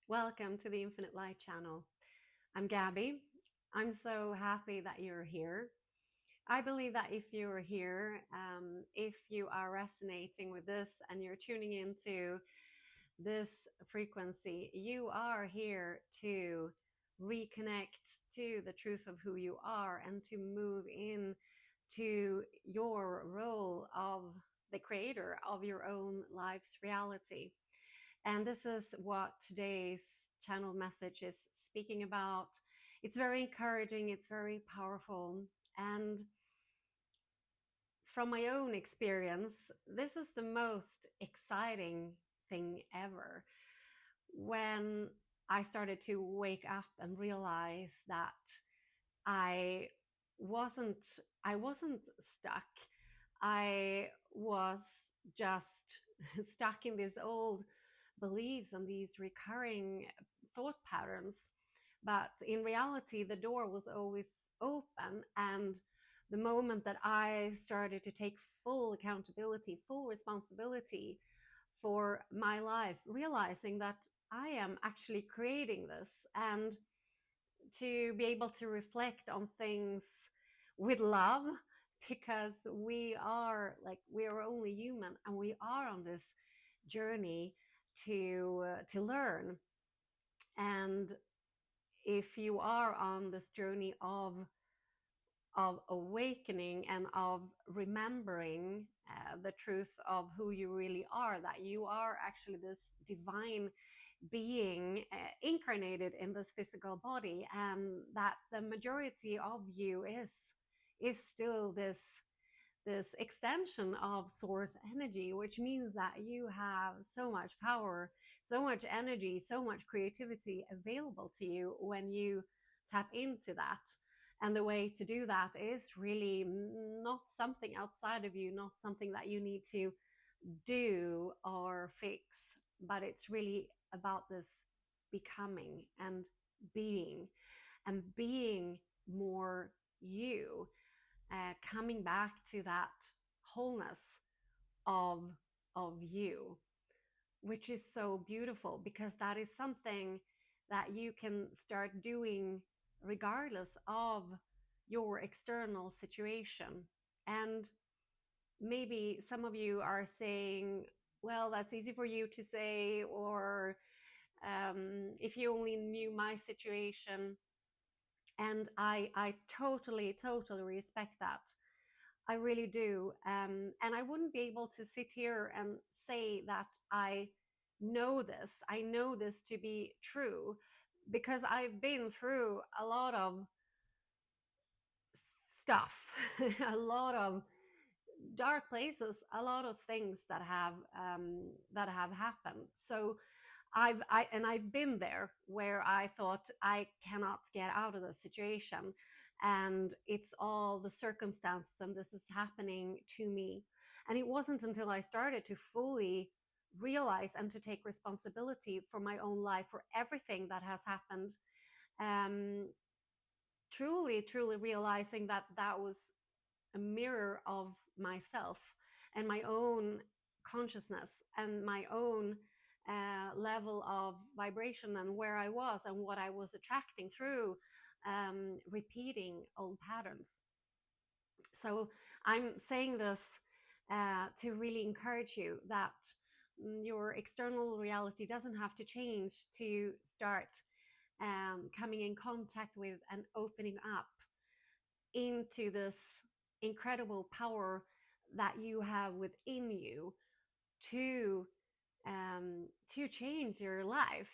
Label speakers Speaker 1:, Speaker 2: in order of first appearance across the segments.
Speaker 1: Welcome to the Infinite Light channel. I'm Gabby. I'm so happy that you're here. I believe that if you're here, if you are resonating with this and you're tuning into this frequency, you are here to reconnect to the truth of who you are and to move in to your role of the creator of your own life's reality. And this is what today's channel message is speaking about. It's very encouraging, it's very powerful. And from my own experience, this is the most exciting thing ever. When I started to wake up and realize that I wasn't I wasn't stuck. I was just stuck in these old beliefs and these recurring thought patterns. But in reality, the door was always open. And the moment that I started to take full accountability, full responsibility for my life, realizing that I am actually creating this, and to be able to reflect on things with love, because we are only human and we are on this journey to learn. And if you are on this journey of awakening and of remembering the truth of who you really are, that you are actually this divine being incarnated in this physical body, and that the majority of you is still this extension of source energy, which means that you have so much power, so much energy, so much creativity available to you when you tap into that. And the way to do that is really not something outside of you, not something that you need to do or fix, but it's really about this becoming being and being more you, coming back to that wholeness of of you, which is so beautiful, because that is something that you can start doing regardless of your external situation. And maybe some of you are saying, well, that's easy for you to say, or if you only knew my situation. And I totally respect that. I really do. And I wouldn't be able to sit here and say that I know this to be true, because I've been through a lot of stuff, a lot of dark places, a lot of things that have happened. So I've been there where I thought I cannot get out of the situation, and it's all the circumstances, and this is happening to me. And it wasn't until I started to fully realize and to take responsibility for my own life, for everything that has happened, um, truly realizing that that was a mirror of myself and my own consciousness and my own level of vibration, and where I was and what I was attracting through repeating old patterns. So I'm saying this to really encourage you that your external reality doesn't have to change to start coming in contact with and opening up into this incredible power that you have within you to change your life,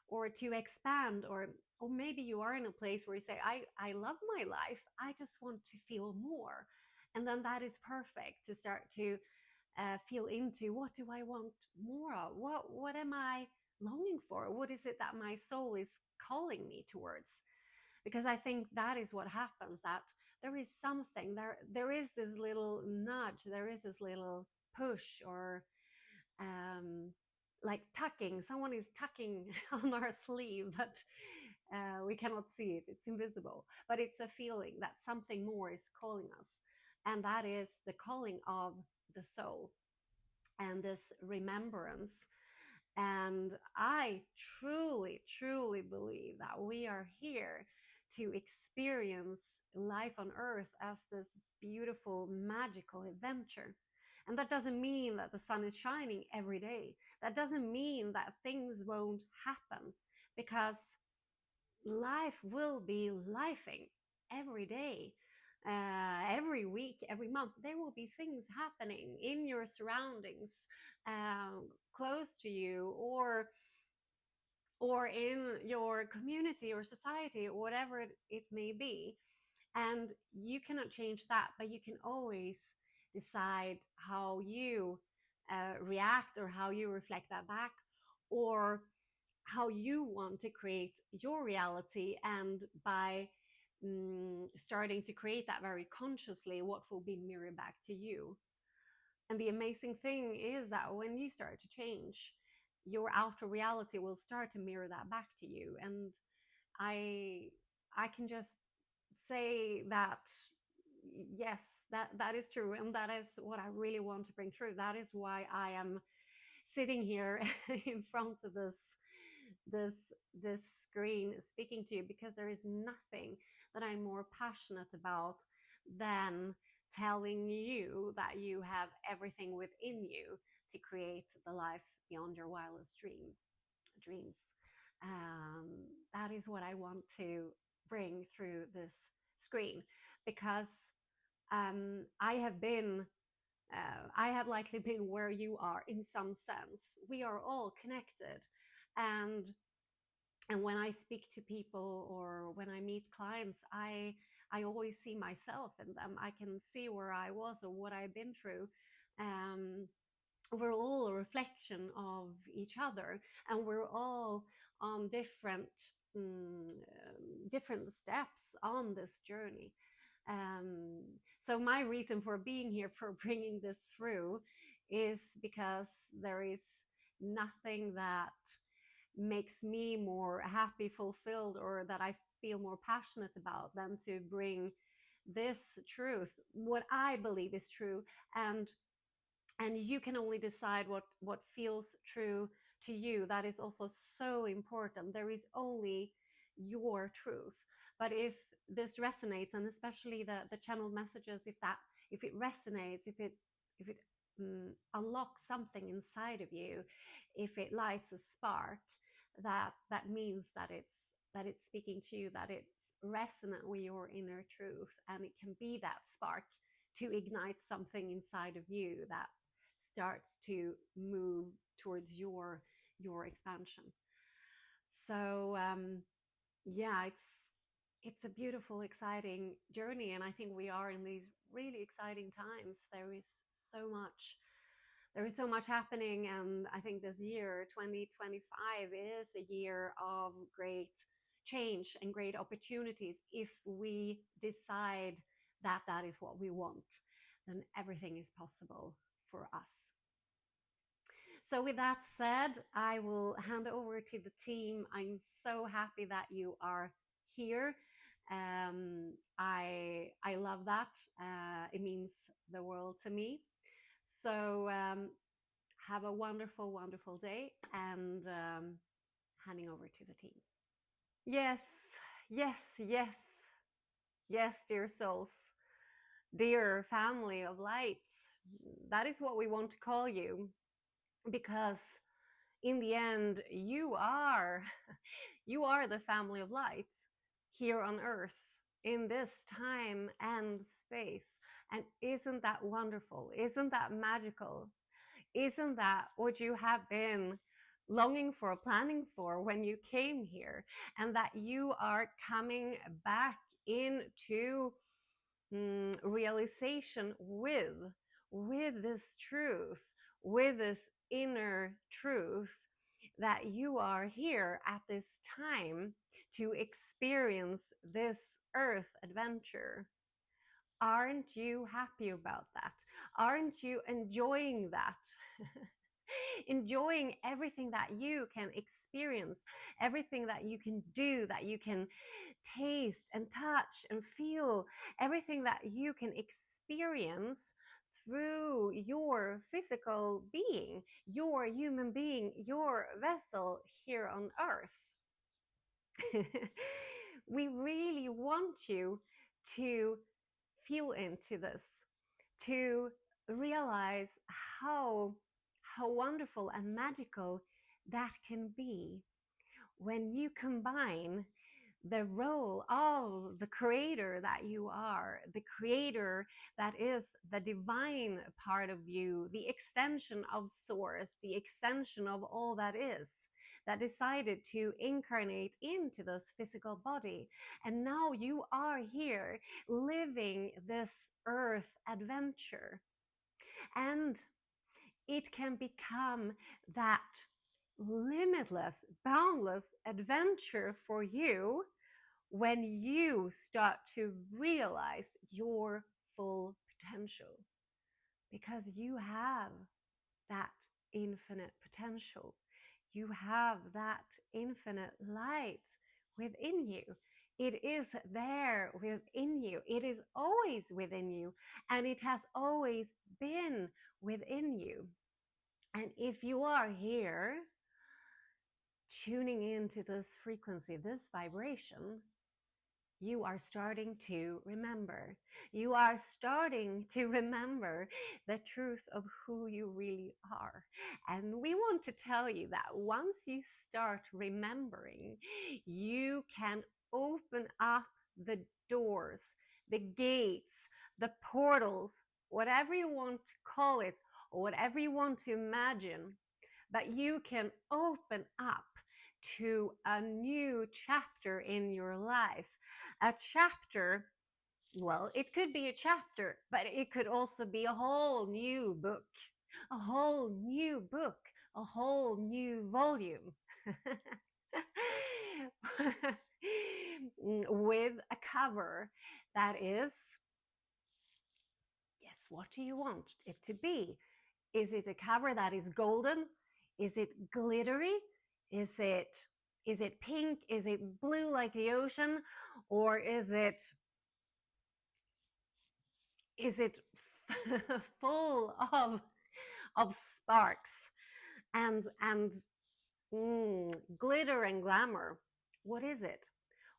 Speaker 1: or to expand, or maybe you are in a place where you say, I love my life, I just want to feel more. And then that is perfect to start to feel into, what do I want more of, what am I longing for, what is it that my soul is calling me towards. Because I think that is what happens, that there is something there is this little nudge, there is this little push, or like tucking, someone is tucking on our sleeve, but we cannot see it, it's invisible, but it's a feeling that something more is calling us. And that is the calling of the soul and this remembrance. And I I truly, truly believe that we are here to experience life on earth as this beautiful, magical adventure. And that doesn't mean that the sun is shining every day. That doesn't mean that things won't happen, because life will be lifing every day, every week, every month. There will be things happening in your surroundings, close to you, or in your community or society, or whatever it may be. And you cannot change that, but you can always decide how you react, or how you reflect that back, or how you want to create your reality. And by starting to create that very consciously, what will be mirrored back to you. And the amazing thing is that when you start to change, your outer reality will start to mirror that back to you. And I I can just say that yes, that is true, and that is what I really want to bring through. That is why I am sitting here in front of this this screen speaking to you, because there is nothing that I'm more passionate about than telling you that you have everything within you to create the life beyond your wildest dreams. um, that is what I want to bring through this screen, because I have been I have likely been where you are in some sense. We are all connected. And when I speak to people, or when I meet clients, I always see myself in them. I can see where I was or what I've been through. Um, we're all a reflection of each other, and we're all on different steps on this journey. Um, so my reason for being here, for bringing this through, is because there is nothing that makes me more happy, fulfilled, or that I feel more passionate about than to bring this truth, what I believe is true. And you can only decide what feels true to you. That is also so important. There is only your truth. But if this resonates, and especially the channeled messages, if it resonates, if it unlocks something inside of you, if it lights a spark, that means that it's speaking to you, that it's resonant with your inner truth, and it can be that spark to ignite something inside of you that starts to move towards your expansion. So yeah, it's a beautiful, exciting journey, and I think we are in these really exciting times. There is so much happening, and I think this year 2025 is a year of great change and great opportunities. If we decide that that is what we want, then everything is possible for us. So, with that said, I will hand over to the team. I'm so happy that you are here. I love that. It means the world to me. So, have a wonderful, wonderful day, and handing over to the team. Yes, yes, yes, yes, dear souls, dear family of lights. That is what we want to call you, because in the end, you are the family of light here on earth, in this time and space. And isn't that wonderful? Isn't that magical? Isn't that what you have been longing for, planning for when you came here? And that you are coming back into realization with this truth, with this inner truth, that you are here at this time to experience this earth adventure. Aren't you happy about that? Aren't you enjoying that? Enjoying everything that you can experience, everything that you can do, that you can taste and touch and feel, everything that you can experience through your physical being, your human being, your vessel here on earth. We really want you to feel into this, to realize how how wonderful and magical that can be when you combine the role of the creator that you are, the creator that is the divine part of you, the extension of source, the extension of all that is, that decided to incarnate into this physical body. And now you are here living this earth adventure. And it can become that limitless, boundless adventure for you when you start to realize your full potential, because you have that infinite potential. You have that infinite light within you. It is there within you. It is always within you, and it has always been within you. And if you are here tuning into this frequency, this vibration, you are starting to remember. You are starting to remember the truth of who you really are. And we want to tell you that once you start remembering, you can open up the doors, the gates, the portals, whatever you want to call it, or whatever you want to imagine, that you can open up to a new chapter in your life. A chapter, well, it could be a chapter, but it could also be a whole new book, a whole new book, a whole new volume. With a cover that is, yes, what do you want it to be? Is it a cover that is golden? Is it glittery? Is it is it pink? Is it blue like the ocean? Or is it full of sparks and glitter and glamour? What is it?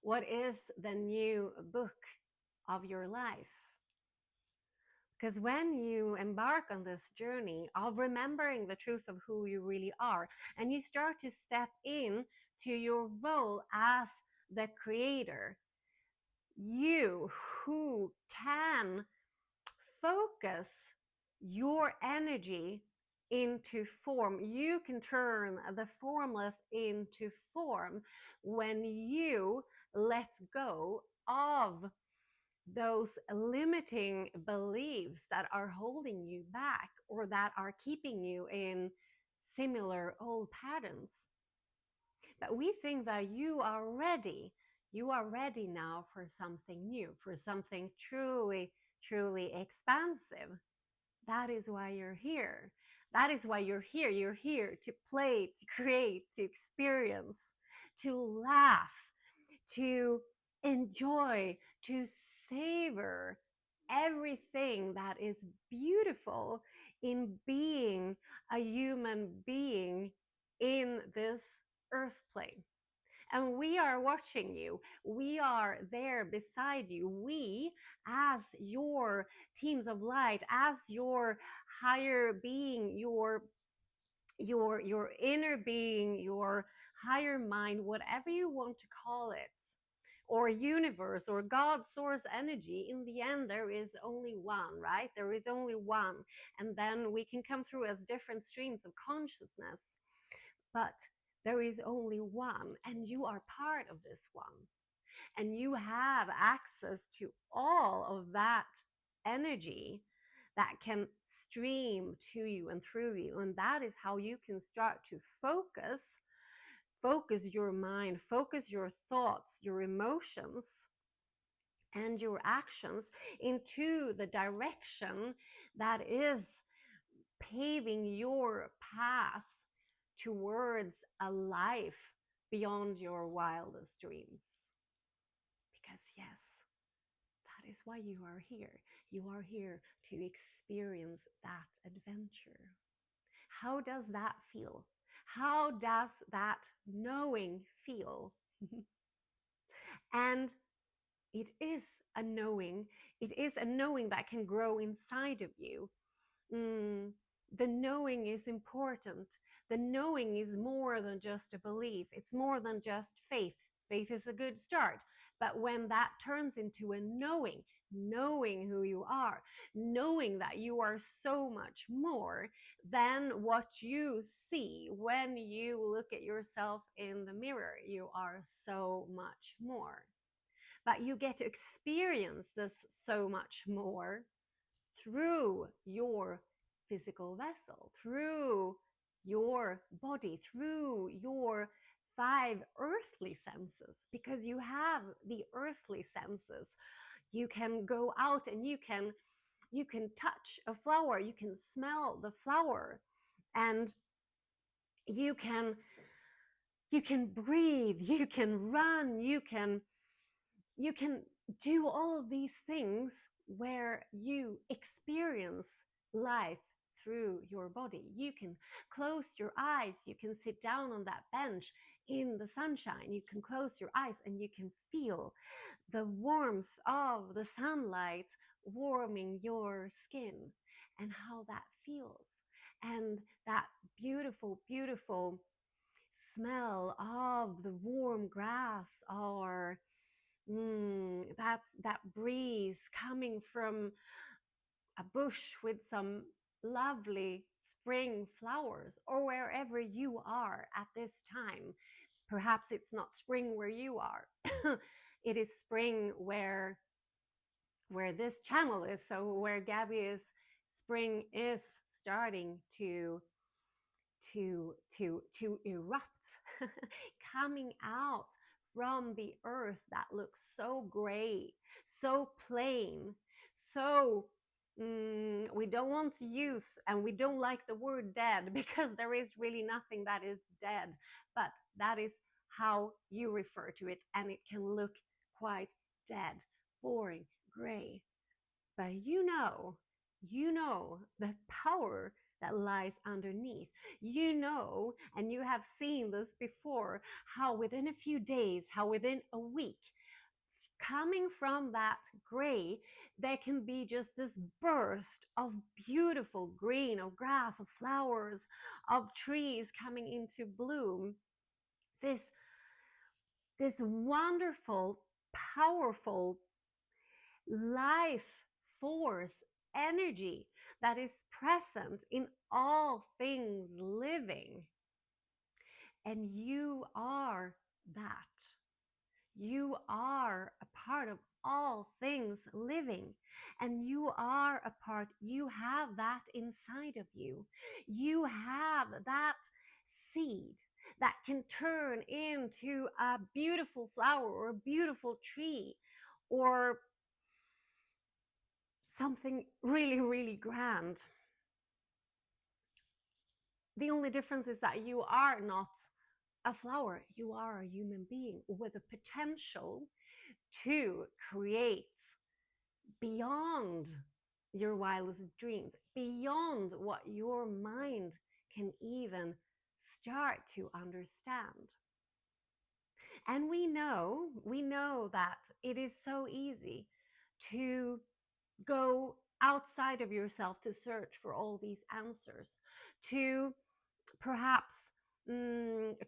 Speaker 1: What is the new book of your life? Because when you embark on this journey of remembering the truth of who you really are, and you start to step in to your role as the creator, you who can focus your energy into form, you can turn the formless into form when you let go of those limiting beliefs that are holding you back or that are keeping you in similar old patterns. But we think that you are ready. You are ready now for something new, for something truly, truly expansive. That is why you're here. That is why you're here. You're here to play, to create, to experience, to laugh, to enjoy, to savor everything that is beautiful in being a human being in this earth plane. And we are watching you. We are there beside you. We, as your teams of light, as your higher being, your inner being, your higher mind, whatever you want to call it, or universe or God source energy, in the end there is only one, right? There is only one. And then we can come through as different streams of consciousness, but there is only one, and you are part of this one, and you have access to all of that energy that can stream to you and through you. And that is how you can start to focus your mind, focus your thoughts, your emotions, and your actions into the direction that is paving your path towards a life beyond your wildest dreams. Because yes, that is why you are here. You are here to experience that adventure. How does that feel? How does that knowing feel? And it is a knowing. It is a knowing that can grow inside of you. Mm, the knowing is important. The knowing is more than just a belief, it's more than just faith. Faith is a good start. But when that turns into a knowing, knowing who you are, knowing that you are so much more than what you see when you look at yourself in the mirror, you are so much more. But you get to experience this so much more through your physical vessel, through your body, through your five earthly senses, because you have the earthly senses. You can go out and you can touch a flower, you can smell the flower, and you can you can breathe, you can run, you can do all of these things where you experience life through your body. You can close your eyes, you can sit down on that bench in the sunshine, you can close your eyes and you can feel the warmth of the sunlight warming your skin and how that feels. And that beautiful, beautiful smell of the warm grass, or that breeze coming from a bush with some lovely spring flowers, or wherever you are at this time. Perhaps it's not spring where you are. It is spring where this channel is. So where Gabby is, spring is starting to erupt, coming out from the earth that looks so gray, so plain, so we don't want to use, and we don't like the word dead, because there is really nothing that is dead, but that is how you refer to it, and it can look quite dead, boring, gray. But you know the power that lies underneath. You know, and you have seen this before, how within a few days, how within a week, coming from that gray, there can be just this burst of beautiful green, of grass, of flowers, of trees coming into bloom. This this wonderful, powerful life force, energy that is present in all things living. And you are that. You are a part of all things living, and you are a part, you have that inside of you. You have that seed that can turn into a beautiful flower or a beautiful tree, or something really, really grand. The only difference is that you are not a flower, you are a human being with the potential to create beyond your wildest dreams, beyond what your mind can even start to understand. And we know that it is so easy to go outside of yourself to search for all these answers, to perhaps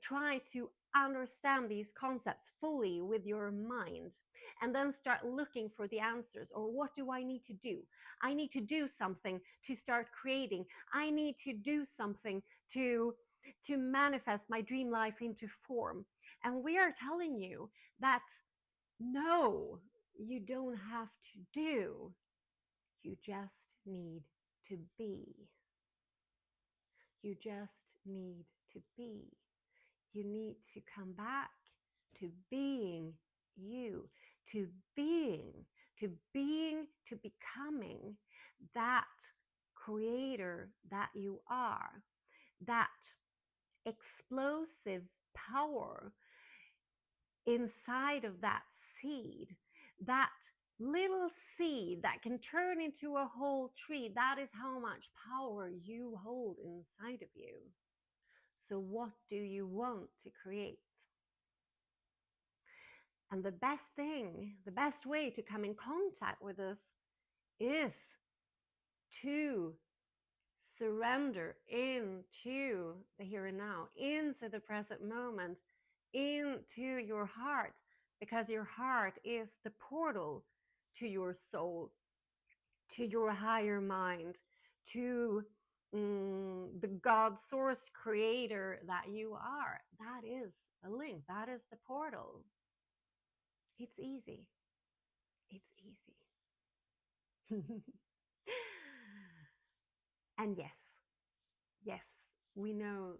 Speaker 1: try to understand these concepts fully with your mind, and then start looking for the answers. Or what do I need to do? I need to do something to start creating. I need to do something to manifest my dream life into form. And we are telling you that no, you don't have to do. You just need to be. You just need to be. You need to come back to being you, to being, to becoming that creator that you are, that explosive power inside of that seed, that little seed that can turn into a whole tree. That is how much power you hold inside of you. So, what do you want to create? And the best way to come in contact with this is to surrender into the here and now, into the present moment, into your heart, because your heart is the portal to your soul, to your higher mind, to the God source creator that you are. That is the link, that is the portal. It's easy. It's easy. And yes, we know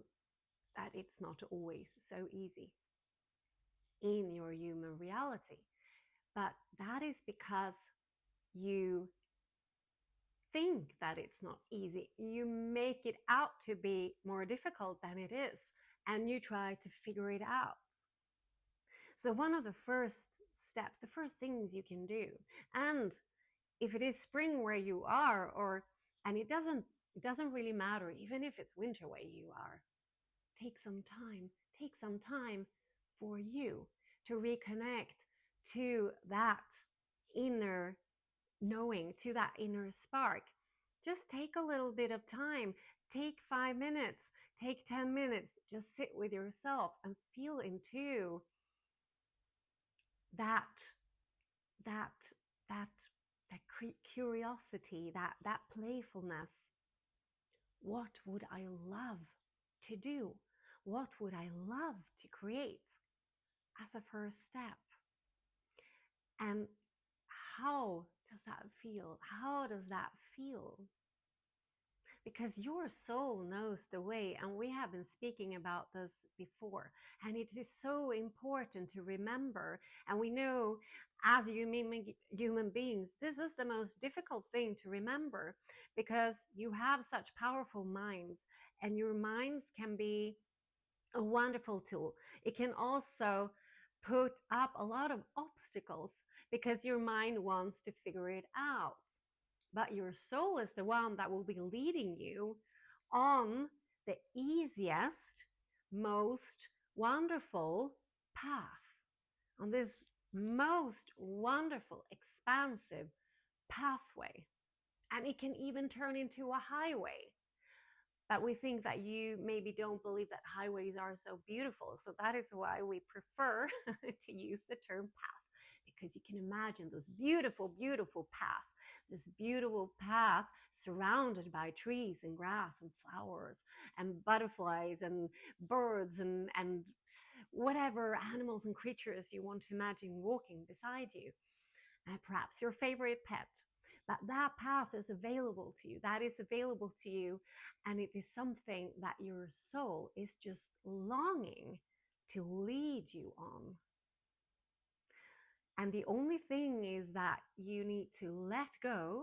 Speaker 1: that it's not always so easy in your human reality. But that is because you think that it's not easy. You make it out to be more difficult than it is, and you try to figure it out. So, one of the first steps, the first things you can do, and if it is spring where you are, or and it doesn't really matter, even if it's winter where you are, take some time, take some time for you to reconnect to that inner knowing, to that inner spark. Just take a little bit of time. Take 5 minutes, take 10 minutes. Just sit with yourself and feel into that, that, that, that curiosity, that playfulness. What would I love to do? What would I love to create as a first step? And how does that feel? How does that feel? Because your soul knows the way, and we have been speaking about this before, and it is so important to remember. And we know as human beings, this is the most difficult thing to remember, because you have such powerful minds, and your minds can be a wonderful tool. It can also put up a lot of obstacles because your mind wants to figure it out. But your soul is the one that will be leading you on the easiest, most wonderful path, on this most wonderful, expansive pathway. And it can even turn into a highway. But we think that you maybe don't believe that highways are so beautiful. So that is why we prefer to use the term path, because you can imagine this beautiful, beautiful path, this beautiful path surrounded by trees and grass and flowers and butterflies and birds and whatever animals and creatures you want to imagine walking beside you, and perhaps your favorite pet. But that path is available to you. That is available to you. And it is something that your soul is just longing to lead you on. And the only thing is that you need to let go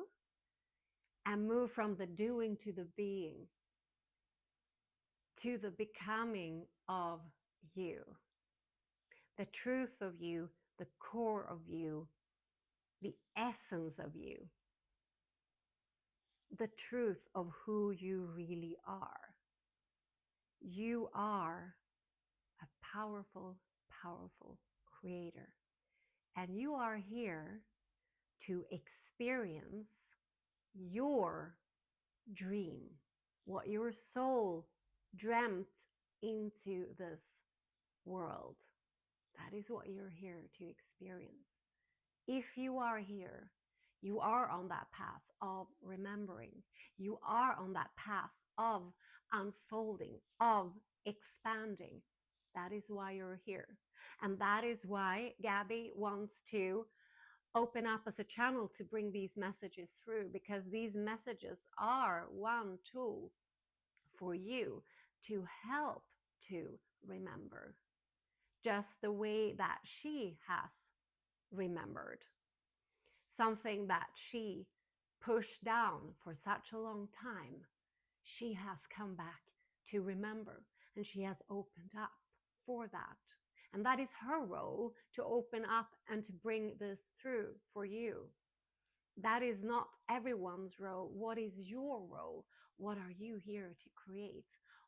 Speaker 1: and move from the doing to the being, to the becoming of you, the truth of you, the core of you, the essence of you, the truth of who you really are. You are a powerful, powerful creator. And you are here to experience your dream, what your soul dreamt into this world. That is what you're here to experience. If you are here, you are on that path of remembering. You are on that path of unfolding, of expanding. That is why you're here. And that is why Gabby wants to open up as a channel to bring these messages through, because these messages are one tool for you to help to remember, just the way that she has remembered, something that she pushed down for such a long time. She has come back to remember, and she has opened up for that. And that is her role, to open up and to bring this through for you. That is not everyone's role. What is your role? What are you here to create?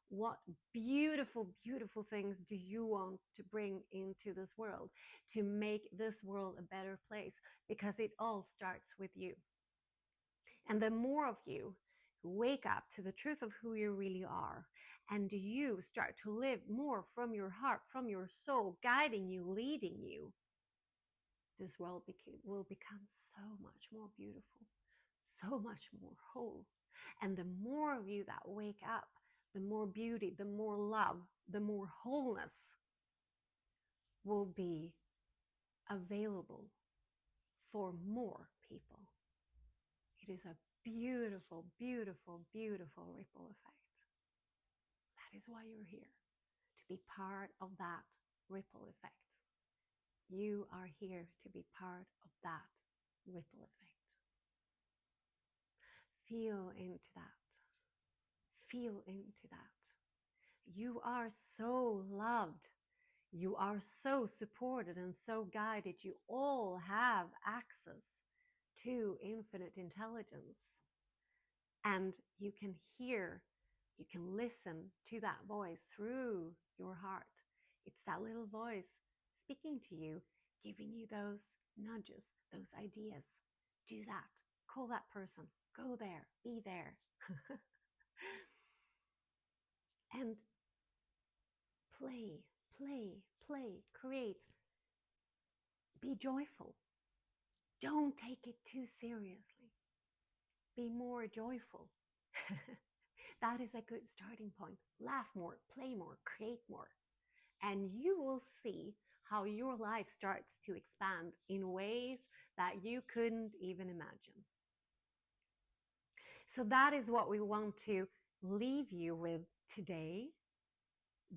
Speaker 1: What beautiful, beautiful things do you want to bring into this world to make this world a better place? Because it all starts with you. And the more of you who wake up to the truth of who you really are, and you start to live more from your heart, from your soul, guiding you, leading you, this world will become so much more beautiful, so much more whole. And the more of you that wake up, the more beauty, the more love, the more wholeness will be available for more people. It is a beautiful, beautiful, beautiful ripple effect. That is why you're here, to be part of that ripple effect. You are here to be part of that ripple effect. Feel into that. Feel into that. You are so loved. You are so supported and so guided. You all have access to infinite intelligence. And you can hear, you can listen to that voice through your heart. It's that little voice speaking to you, giving you those nudges, those ideas. Do that. Call that person. Go there. Be there. And play, play, play, create. Be joyful. Don't take it too seriously. Be more joyful. That is a good starting point. Laugh more, play more, create more. And you will see how your life starts to expand in ways that you couldn't even imagine. So that is what we want to leave you with today.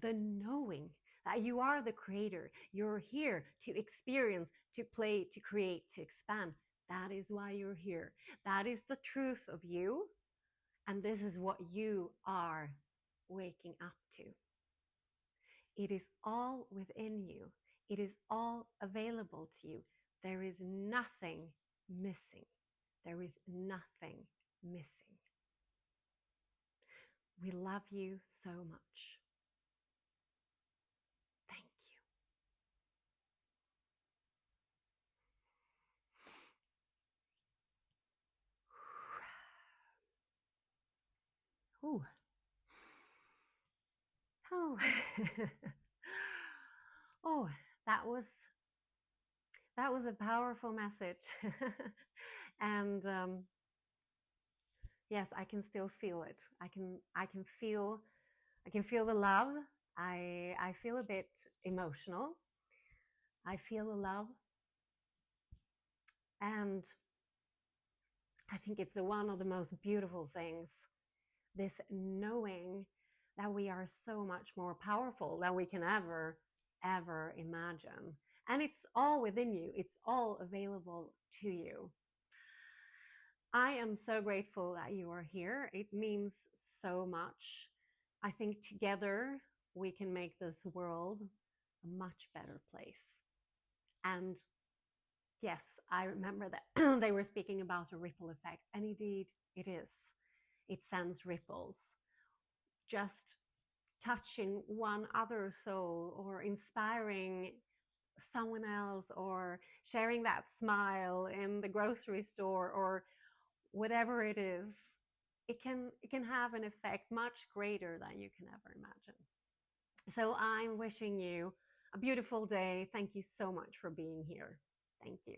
Speaker 1: The knowing that you are the creator. You're here to experience, to play, to create, to expand. That is why you're here. That is the truth of you. And this is what you are waking up to. It is all within you. It is all available to you. There is nothing missing. There is nothing missing. We love you so much. Thank you. Ooh. Oh. Oh, that was a powerful message. And yes, I can still feel it. I can feel the love. I feel a bit emotional. I feel the love, and I think it's one of the most beautiful things, this knowing that we are so much more powerful than we can ever imagine. And it's all within you. It's all available to you. I am so grateful that you are here. It means so much. I think together we can make this world a much better place. And yes, I remember that they were speaking about a ripple effect, and indeed it is. It sends ripples. Just touching one other soul or inspiring someone else or sharing that smile in the grocery store or whatever it is, it can have an effect much greater than you can ever imagine. So I'm wishing you a beautiful day. Thank you so much for being here. Thank you.